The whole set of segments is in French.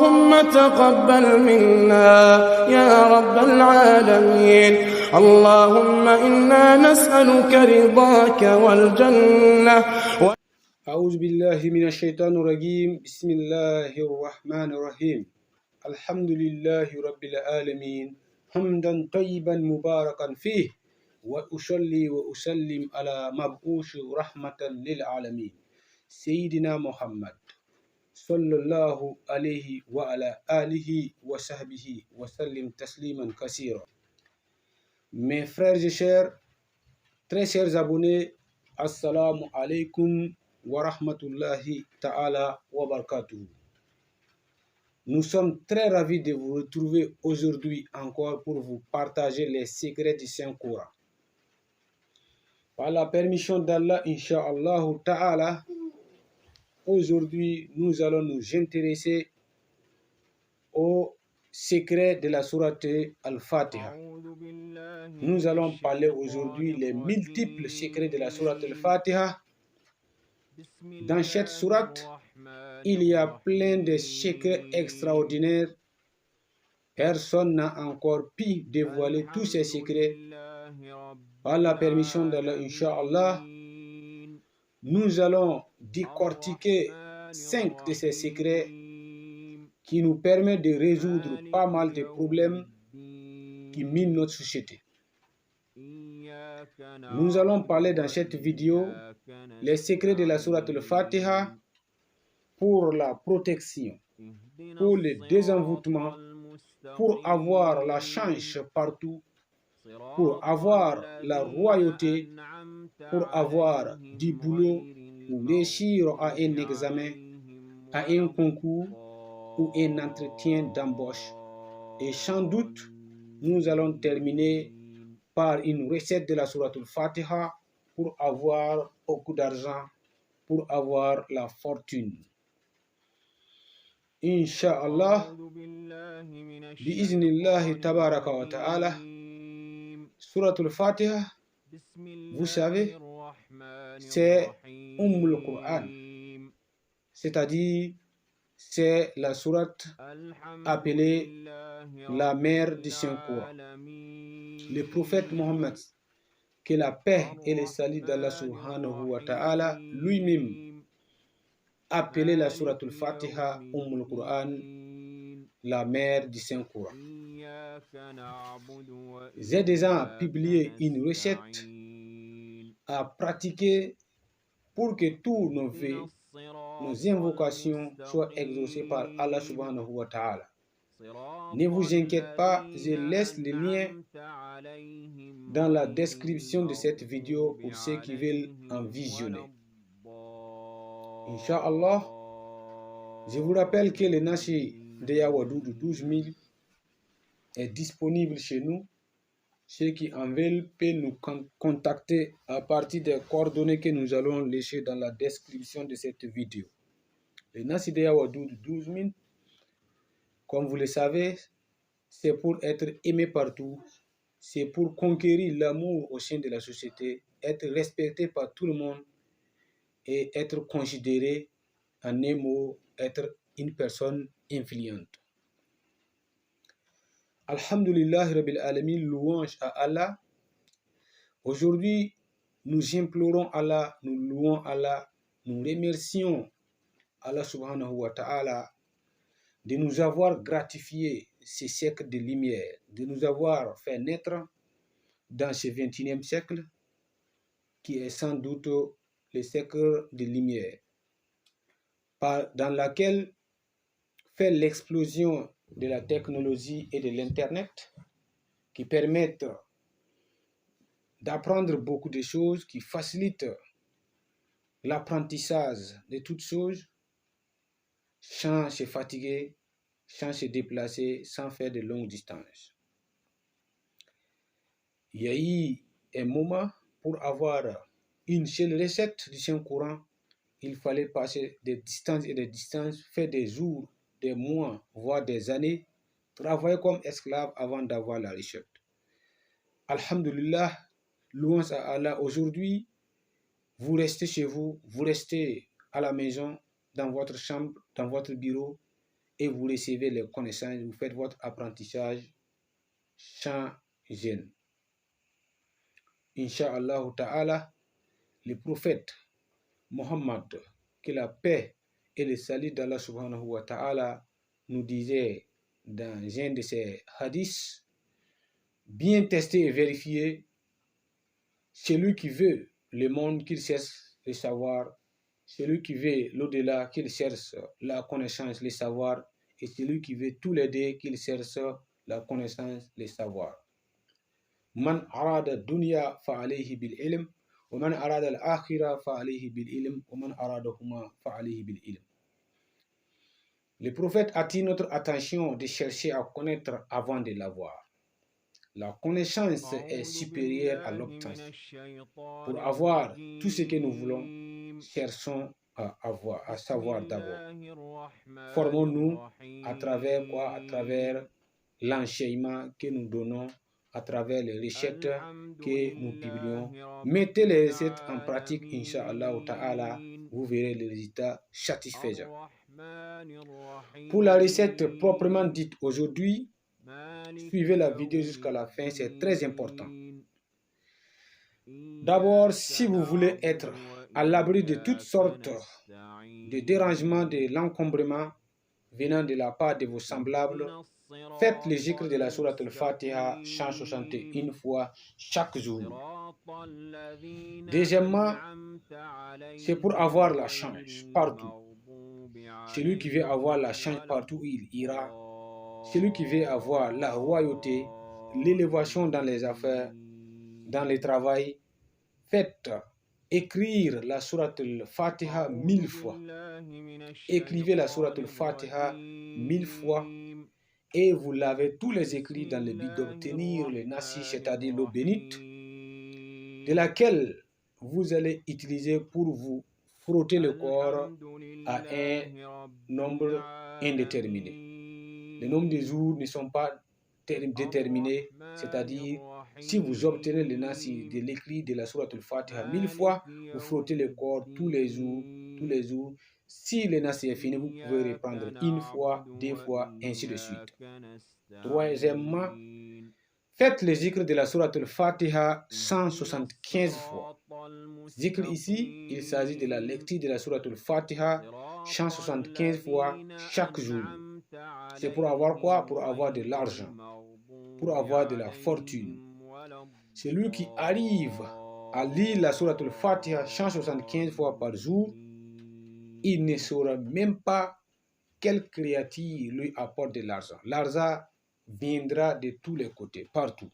اللهم تقبل منا يا رب العالمين. اللهم إنا نسألك رضاك والجنة. أعوذ بالله من الشيطان الرجيم. بسم الله الرحمن الرحيم. الحمد لله رب العالمين حمدا طيبا مباركا فيه، وأصلي وأسلم على مبعوث رحمة للعالمين سيدنا محمد صلى الله عليه وعلى آله وصحبه وسلم تسليما كثيرا. Mes frères et chers, très chers abonnés, assalamu alaikum wa rahmatullahi ta'ala wa barakatuhu. Nous sommes très ravis de vous retrouver aujourd'hui encore pour vous partager les secrets du Saint-Coran. Par la permission d'Allah, Inch'Allah ta'ala, aujourd'hui nous allons nous intéresser au secret de la sourate Al-Fatiha. Nous allons parler aujourd'hui les multiples secrets de la sourate Al-Fatiha. Dans cette sourate, il y a plein de secrets extraordinaires. Personne n'a encore pu dévoiler tous ces secrets. Par la permission d'Allah, Inch'Allah, nous allons décortiquer 5 de ces secrets qui nous permettent de résoudre pas mal de problèmes qui minent notre société. Nous allons parler dans cette vidéo les secrets de la sourate Al-Fatiha pour la protection, pour le désenvoûtement, pour avoir la chance partout, pour avoir la royauté, pour avoir du boulot, pour réussir à un examen, à un concours ou un entretien d'embauche. Et sans doute, nous allons terminer par une recette de la sourate Al-Fatiha pour avoir beaucoup d'argent, pour avoir la fortune. Inch'Allah, bi'iznillahi tabaraka wa ta'ala, sourate Al-Fatiha, vous savez, c'est le Coran, c'est-à-dire c'est la sourate appelée la mère du Saint-Coran. Le prophète Mohammed, que la paix et le salut d'Allah subhanahu wa ta'ala lui-même appelait la sourate Al-Fatiha Quran, la mère du Saint-Coran. J'ai déjà publié une recette à pratiquer pour que tous nos vœux, nos invocations soient exaucées par Allah subhanahu wa ta'ala. Ne vous inquiétez pas, je laisse le lien dans la description de cette vidéo pour ceux qui veulent en visionner. Inch'Allah, je vous rappelle que le Nashi de Yawadoudou 12 000 est disponible chez nous. Ceux qui en veulent peuvent nous contacter à partir des coordonnées que nous allons laisser dans la description de cette vidéo. Le Nashi de Yawadoudou 12 000, comme vous le savez, c'est pour être aimé partout, c'est pour conquérir l'amour au sein de la société, être respecté par tout le monde et être considéré, en un mot, être une personne influente. Alhamdulillah Rabbil Alamin, louange à Allah. Aujourd'hui, nous implorons Allah, nous louons Allah, nous remercions Allah subhanahu wa ta'ala de nous avoir gratifié ces siècles de lumière, de nous avoir fait naître dans ce 21e siècle qui est sans doute le siècle de lumière, dans laquelle fait l'explosion de la technologie et de l'Internet qui permettent d'apprendre beaucoup de choses, qui facilitent l'apprentissage de toutes choses sans se fatiguer, sans se déplacer, sans faire de longues distances. Il y a eu un moment pour avoir une seule recette du Saint-Coran, il fallait passer des distances et des distances, faire des jours, des mois, voire des années, travailler comme esclave avant d'avoir la recette. Alhamdulillah, louange à Allah. Aujourd'hui, vous restez chez vous, vous restez à la maison, dans votre chambre, dans votre bureau, et vous recevez les connaissances, vous faites votre apprentissage sans gêne. Inch'Allah ta'ala, le prophète Mohammed, que la paix et le salut d'Allah subhanahu wa ta'ala nous disait dans un de ses hadiths, bien testé et vérifié, celui qui veut le monde, qu'il cherche le savoir, celui qui veut l'au-delà, qu'il cherche la connaissance, le savoir, et celui qui veut tous les deux, qu'il cherche la connaissance, le savoir. Man arada dunya fa alayhi bil ilm, wa man arada al akhirah fa alayhi bil ilm, wa man aradahuma fa alayhi bil ilm. Le prophète attire notre attention de chercher à connaître avant de l'avoir. La connaissance est supérieure à l'obtention. Pour avoir tout ce que nous voulons, cherchons à avoir, à savoir d'abord. Formons-nous à travers quoi? À travers l'enseignement que nous donnons, à travers les recettes que nous publions. Mettez les recettes en pratique, Inch'Allah ta'ala, vous verrez les résultats satisfaisants. Pour la recette proprement dite aujourd'hui, suivez la vidéo jusqu'à la fin, c'est très important. D'abord, si vous voulez être à l'abri de toutes sortes de dérangements, de l'encombrement venant de la part de vos semblables, faites le zikr de la sourate al-Fatiha 161 fois chaque jour. Deuxièmement, c'est pour avoir la chance partout. Celui qui veut avoir la chance partout où il ira, celui qui veut avoir la royauté, l'élévation dans les affaires, dans le travail, faites écrire la sourate al-Fatiha 1000 fois. Écrivez la sourate al-Fatiha 1000 fois et vous l'avez tous les écrits dans le but d'obtenir le nasi, c'est-à-dire l'eau bénite, de laquelle vous allez utiliser pour vous frotter le corps à un nombre indéterminé. Les nombres de jours ne sont pas déterminés, c'est-à-dire si vous obtenez le nasi de l'écrit de la sourate al-Fatiha 1000 fois, vous frottez le corps tous les jours. Si le nasi est fini, vous pouvez reprendre une fois, deux fois, ainsi de suite. Troisièmement, faites le zikr de la sourate al-Fatiha 175 fois. Zikr ici, il s'agit de la lecture de la sourate al-Fatiha 175 fois chaque jour. C'est pour avoir quoi? Pour avoir de l'argent, pour avoir de la fortune. Celui qui arrive à lire la sourate al-Fatiha 175 fois par jour, il ne saura même pas quelle créature lui apporte de l'argent. L'argent viendra de tous les côtés, partout.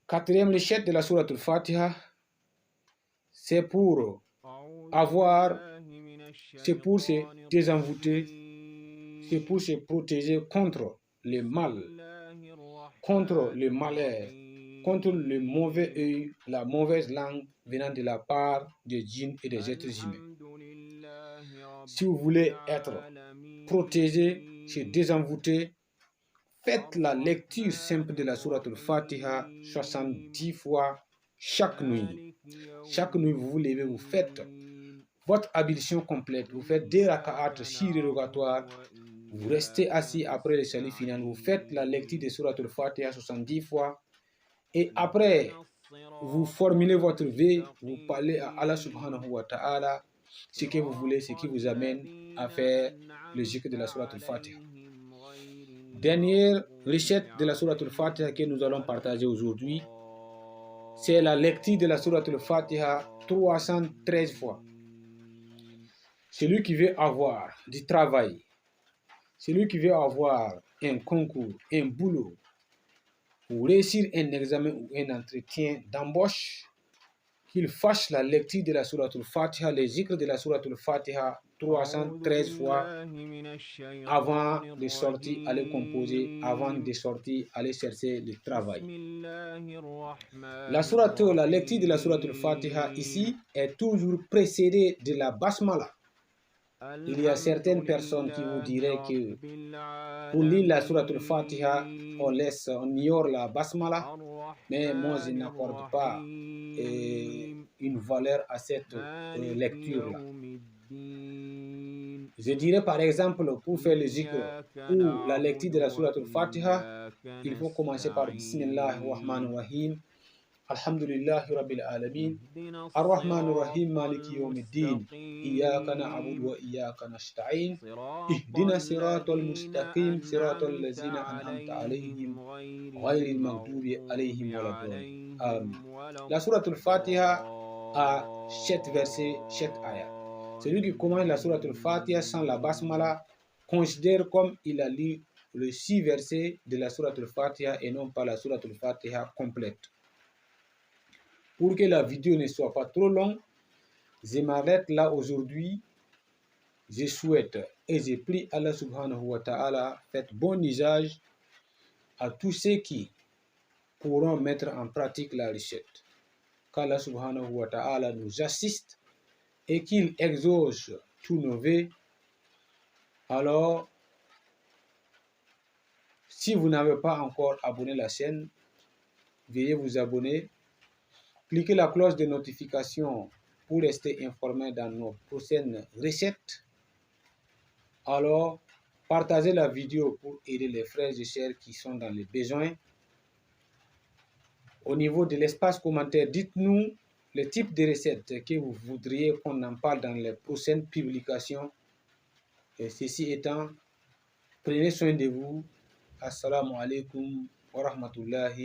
Quatrième recette de la sourate al-Fatiha, c'est pour se désenvoûter, c'est pour se protéger contre le mal, contre le malheur, contre le mauvais œil, la mauvaise langue venant de la part des djinns et des êtres humains. Si vous voulez être protégé, se désenvoûter, faites la lecture simple de la sourate al-Fatiha 70 fois chaque nuit. Chaque nuit, vous vous levez, vous faites votre ablution complète, vous faites des raka'at surérogatoires, vous restez assis après le salut final, vous faites la lecture de sourate al-Fatiha 70 fois et après, vous formulez votre vœu, vous parlez à Allah subhanahu wa ta'ala, ce que vous voulez, ce qui vous amène à faire le zikr de la sourate al-Fatiha. Dernière recette de la sourate al-Fatiha que nous allons partager aujourd'hui, c'est la lecture de la sourate al-Fatiha 313 fois. Celui qui veut avoir du travail, celui qui veut avoir un concours, un boulot, ou réussir un examen ou un entretien d'embauche, qu'il fasse la lecture de la sourate al-Fatiha, les zikr de la sourate al-Fatiha 313 fois avant de sortir, aller composer, avant de sortir, aller chercher le travail. La lecture de la sourate al-Fatiha ici est toujours précédée de la basmala. Il y a certaines personnes qui vous diraient que pour lire la sourate al-Fatiha, on ignore la basmala, mais moi je n'accorde pas une valeur à cette lecture-là. Je dirais par exemple, pour faire le zikr ou la lecture de la sourate al-Fatiha, il faut commencer par Bismillah ar-Rahman ar-Rahim, Alhamdulillahi Rabbil Alamin, Ar-Rahman ar-Rahim, Maliki Yawmiddin, Iyaka na'budu wa iyaka nasta'in, Ihdina siratal mustaqim, siratal lazina an'amta alayhim, ghayril maghdubi alayhim waladdallin. La sourate al-Fatiha a 7 versets, 7 ayats. Celui qui commence la sourate al-Fatiha sans la basmala considère comme il a lu les 6 versets de la sourate al-Fatiha et non pas la sourate al-Fatiha complète. Pour que la vidéo ne soit pas trop longue, je m'arrête là aujourd'hui. Je souhaite et je prie Allah subhanahu wa ta'ala, faites bon usage à tous ceux qui pourront mettre en pratique la recette. Qu'Allah subhanahu wa ta'ala nous assiste et qu'il exauce tous nos vœux. Alors, si vous n'avez pas encore abonné la chaîne, veuillez vous abonner. Cliquez la cloche de notification pour rester informé dans nos prochaines recettes. Alors, partagez la vidéo pour aider les frères et sœurs qui sont dans les besoins. Au niveau de l'espace commentaire, dites-nous le type de recettes que vous voudriez qu'on en parle dans les prochaines publications. Et ceci étant, prenez soin de vous. Assalamu alaikum wa rahmatullahi